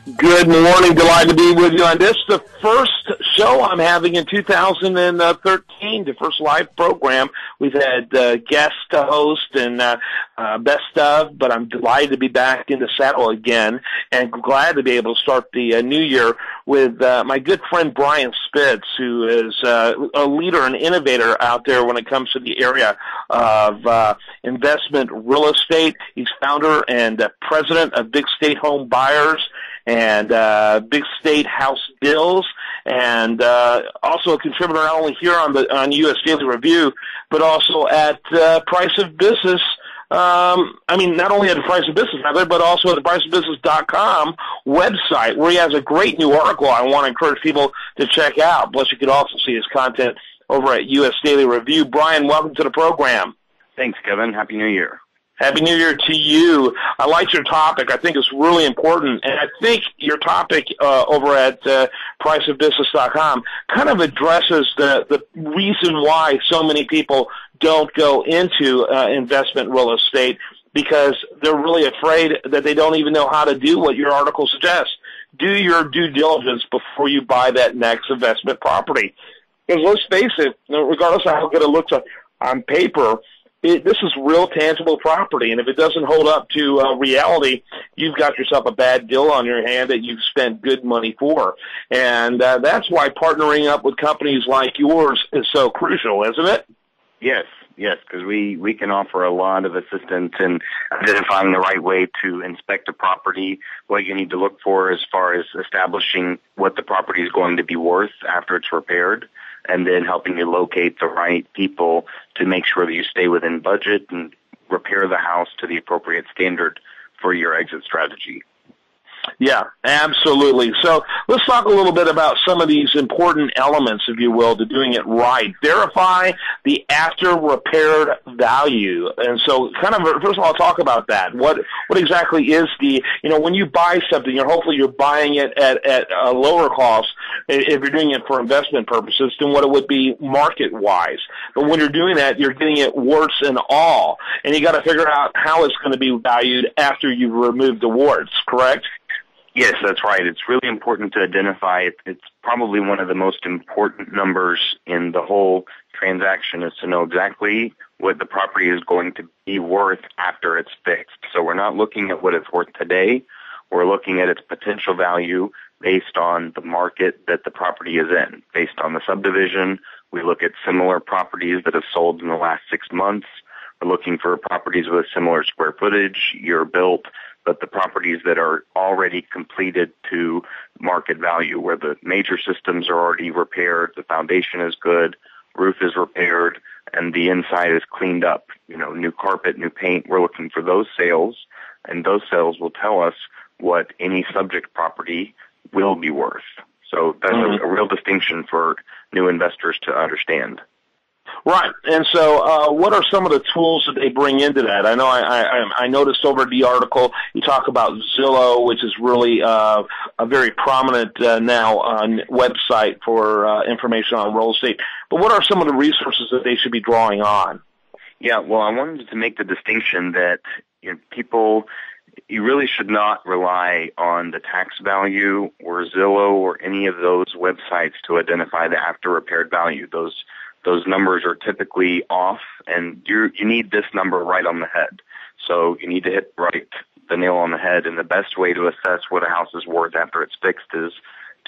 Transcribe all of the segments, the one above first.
Good morning. Delighted to be with you on this. The first show I'm having in 2013, the first live program. We've had guests to host and best of, but I'm delighted to be back in the saddle again and glad to be able to start the new year with my good friend Brian Spitz, who is a leader and innovator out there when it comes to the area of investment real estate. He's founder and president of Big State Home Buyers and Big State House Bills, and also a contributor not only here on U.S. Daily Review, but also at Price of Business. Not only at the Price of Business, but also at the priceofbusiness.com website, where he has a great new article I want to encourage people to check out. Plus, you can also see his content over at U.S. Daily Review. Brian, welcome to the program. Thanks, Kevin. Happy New Year. Happy New Year to you. I like your topic. I think it's really important. And I think your topic over at priceofbusiness.com kind of addresses the reason why so many people don't go into investment real estate, because they're really afraid that they don't even know how to do what your article suggests. Do your due diligence before you buy that next investment property. Because let's face it, regardless of how good it looks on paper, this is real tangible property, and if it doesn't hold up to reality, you've got yourself a bad deal on your hand that you've spent good money for. And that's why partnering up with companies like yours is so crucial, isn't it? Yes, because we can offer a lot of assistance in identifying the right way to inspect a property, what you need to look for as far as establishing what the property is going to be worth after it's repaired, and then helping you locate the right people to make sure that you stay within budget and repair the house to the appropriate standard for your exit strategy. Yeah, absolutely. So let's talk a little bit about some of these important elements, if you will, to doing it right. Verify the after-repaired value. And so first of all, talk about that. What exactly is when you buy something, hopefully you're buying it at a lower cost if you're doing it for investment purposes than what it would be market-wise. But when you're doing that, you're getting it warts and all. And you got to figure out how it's going to be valued after you've removed the warts, correct? Yes, that's right. It's really important to identify it. It's probably one of the most important numbers in the whole transaction, is to know exactly what the property is going to be worth after it's fixed. So we're not looking at what it's worth today. We're looking at its potential value based on the market that the property is in. Based on the subdivision, we look at similar properties that have sold in the last 6 months. We're looking for properties with similar square footage, year built, but the properties that are already completed to market value, where the major systems are already repaired, the foundation is good, roof is repaired, and the inside is cleaned up, new carpet, new paint. We're looking for those sales, and those sales will tell us what any subject property will be worth. So that's a real distinction for new investors to understand. Right, and so what are some of the tools that they bring into that? I know I noticed over the article you talk about Zillow, which is really a very prominent now website for information on real estate. But what are some of the resources that they should be drawing on? Yeah, well, I wanted to make the distinction that you really should not rely on the tax value or Zillow or any of those websites to identify the after-repaired value. Those numbers are typically off, and you need this number right on the head. So you need to hit the nail on the head, and the best way to assess what a house is worth after it's fixed is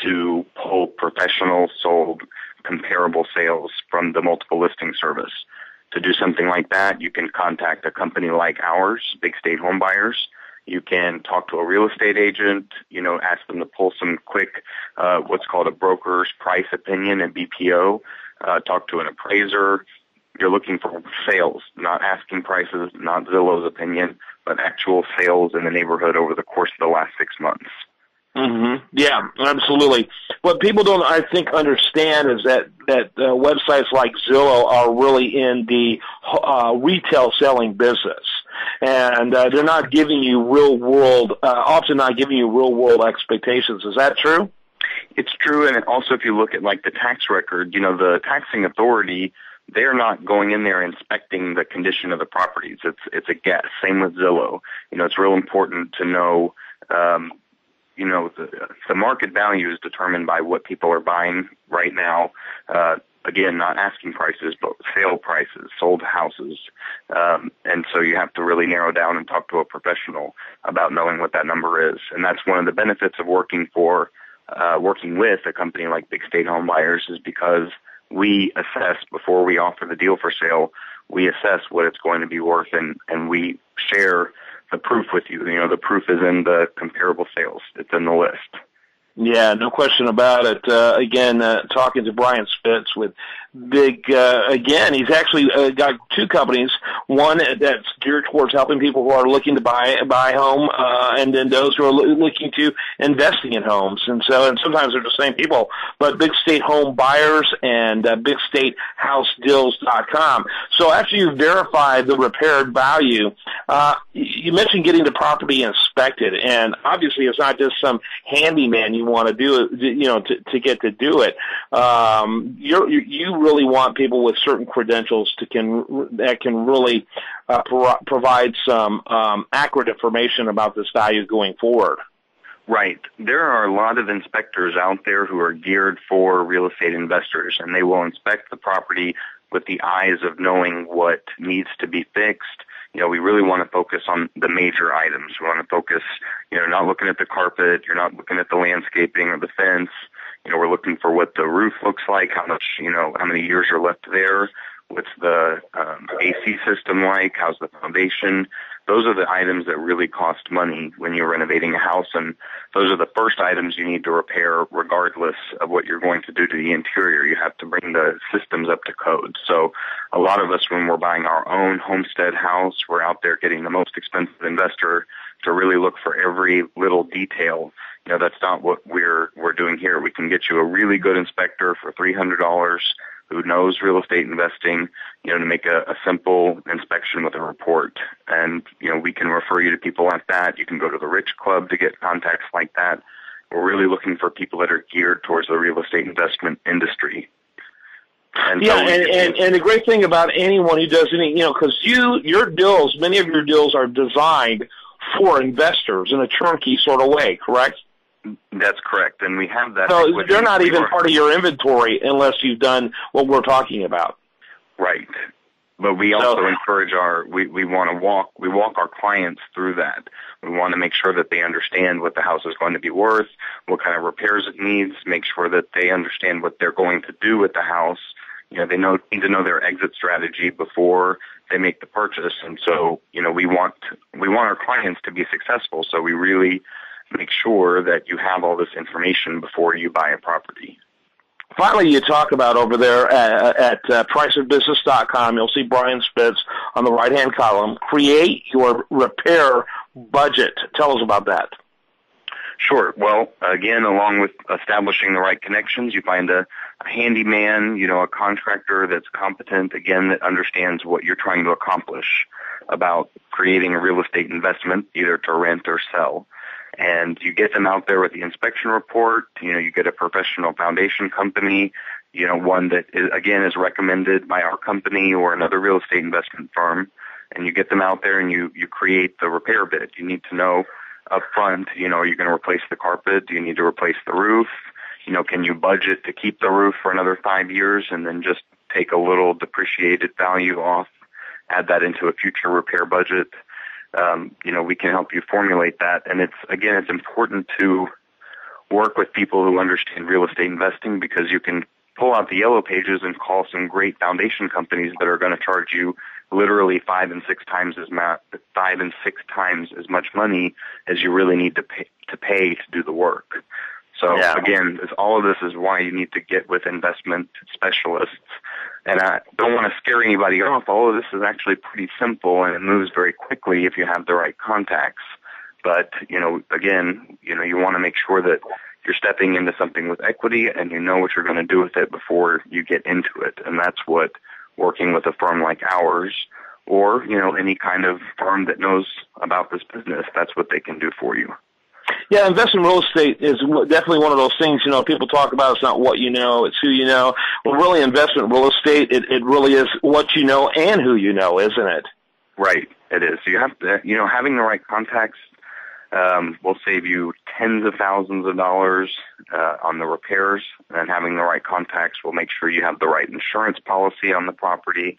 to pull professional sold comparable sales from the multiple listing service. To do something like that, you can contact a company like ours, Big State Home Buyers. You can talk to a real estate agent, ask them to pull some quick, what's called a broker's price opinion, a BPO. Talk to an appraiser. You're looking for sales, not asking prices, not Zillow's opinion, but actual sales in the neighborhood over the course of the last 6 months. Mm-hmm. Yeah, absolutely. What people don't, I think, understand is that websites like Zillow are really in the retail selling business. And they're not giving you often not giving you real world expectations. Is that true? It's true, and also if you look at the tax record, the taxing authority, they're not going in there inspecting the condition of the properties. It's a guess. Same with Zillow. It's real important to know the market value is determined by what people are buying right now. Again, not asking prices, but sale prices, sold houses. And so you have to really narrow down and talk to a professional about knowing what that number is. And that's one of the benefits of working with a company like Big State Home Buyers, is because we assess before we offer the deal for sale. We assess what it's going to be worth, and we share the proof with you. The proof is in the comparable sales. It's in the list. Yeah, no question about it. Again, talking to Brian Spitz with Big, again, he's actually got two companies. One that's geared towards helping people who are looking to buy a home, and then those who are looking to investing in homes. And sometimes they're the same people, but Big State Home Buyers and BigStateHouseDeals.com. So after you verify the repaired value, you mentioned getting the property inspected, and obviously it's not just some handyman you want to do it, to get to do it. You really want people with certain credentials that can really provide some accurate information about this value going forward. Right. There are a lot of inspectors out there who are geared for real estate investors, and they will inspect the property with the eyes of knowing what needs to be fixed. We really want to focus on the major items. We want to focus, not looking at the carpet, you're not looking at the landscaping or the fence. We're looking for what the roof looks like, how many years are left there, what's the AC system like, how's the foundation. Those are the items that really cost money when you're renovating a house, and those are the first items you need to repair regardless of what you're going to do to the interior. You have to bring the systems up to code. So a lot of us, when we're buying our own homestead house, we're out there getting the most expensive investor to really look for every little detail. That's not what we're doing here. We can get you a really good inspector for $300 who knows real estate investing, to make a simple inspection with a report. And, we can refer you to people like that. You can go to the Rich Club to get contacts like that. We're really looking for people that are geared towards the real estate investment industry. And the great thing about anyone who does any, because your deals, many of your deals are designed for investors in a turnkey sort of way, correct? That's correct, and we have that. So they're not even part of your inventory unless you've done what we're talking about. Right, but we also encourage we walk our clients through that. We want to make sure that they understand what the house is going to be worth, what kind of repairs it needs, make sure that they understand what they're going to do with the house. They need to know their exit strategy before they make the purchase, and so we want our clients to be successful. So we really make sure that you have all this information before you buy a property. Finally, you talk about over there at priceofbusiness.com, you'll see Brian Spitz on the right-hand column, create your repair budget. Tell us about that. Sure. Well, again, along with establishing the right connections, you find a handyman, a contractor that's competent, again, that understands what you're trying to accomplish about creating a real estate investment, either to rent or sell. And you get them out there with the inspection report. You get a professional foundation company, one that is recommended by our company or another real estate investment firm. And you get them out there and you create the repair bid. You need to know up front, are you going to replace the carpet? Do you need to replace the roof? Can you budget to keep the roof for another 5 years and then just take a little depreciated value off, add that into a future repair budget? We can help you formulate that. And it's important to work with people who understand real estate investing, because you can pull out the yellow pages and call some great foundation companies that are going to charge you literally 5 and 6 times as much money as you really need to pay to do the work. So again, all of this is why you need to get with investment specialists. And I don't want to scare anybody off. All of this is actually pretty simple, and it moves very quickly if you have the right contacts. But, again, you want to make sure that you're stepping into something with equity and you know what you're going to do with it before you get into it. And that's what working with a firm like ours, or, any kind of firm that knows about this business, that's what they can do for you. Yeah, investment real estate is definitely one of those things, people talk about. It's not what you know, it's who you know. Well, really, investment real estate, it really is what you know and who you know, isn't it? Right, it is. You have to, having the right contacts, will save you tens of thousands of dollars on the repairs, and having the right contacts will make sure you have the right insurance policy on the property.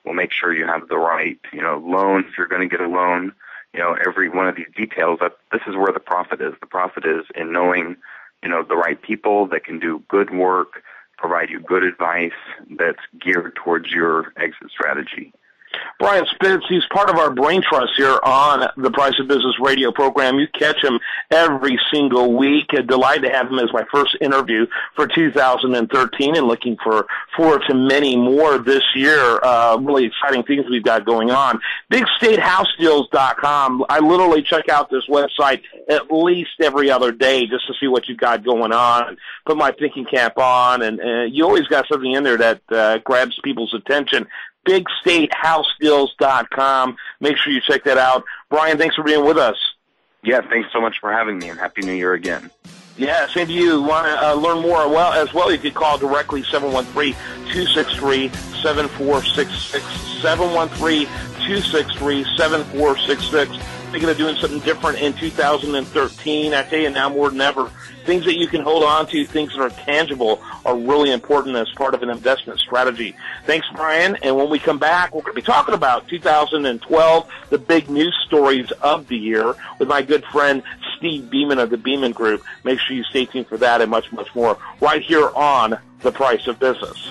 We'll make sure you have the right, loan if you're going to get a loan. Every one of these details, this is where the profit is. The profit is in knowing, the right people that can do good work, provide you good advice that's geared towards your exit strategy. Brian Spitz, he's part of our brain trust here on the Price of Business radio program. You catch him every single week. Delighted to have him as my first interview for 2013 and looking forward to many more this year. Really exciting things we've got going on. BigStateHouseDeals.com. I literally check out this website at least every other day just to see what you've got going on, put my thinking cap on, and you always got something in there that grabs people's attention. BigStateHouseDeals.com. Make sure you check that out. Brian, thanks for being with us. Yeah, thanks so much for having me, and Happy New Year again. Yeah, same to you. Want to learn more as well, you can call directly 713-263-7466, 713-263-7466. Thinking of doing something different in 2013. I tell you now more than ever, things that you can hold on to, things that are tangible, are really important as part of an investment strategy. Thanks, Brian. And when we come back, we're going to be talking about 2012, the big news stories of the year, with my good friend Steve Beeman of the Beeman Group. Make sure you stay tuned for that and much, much more right here on The Price of Business.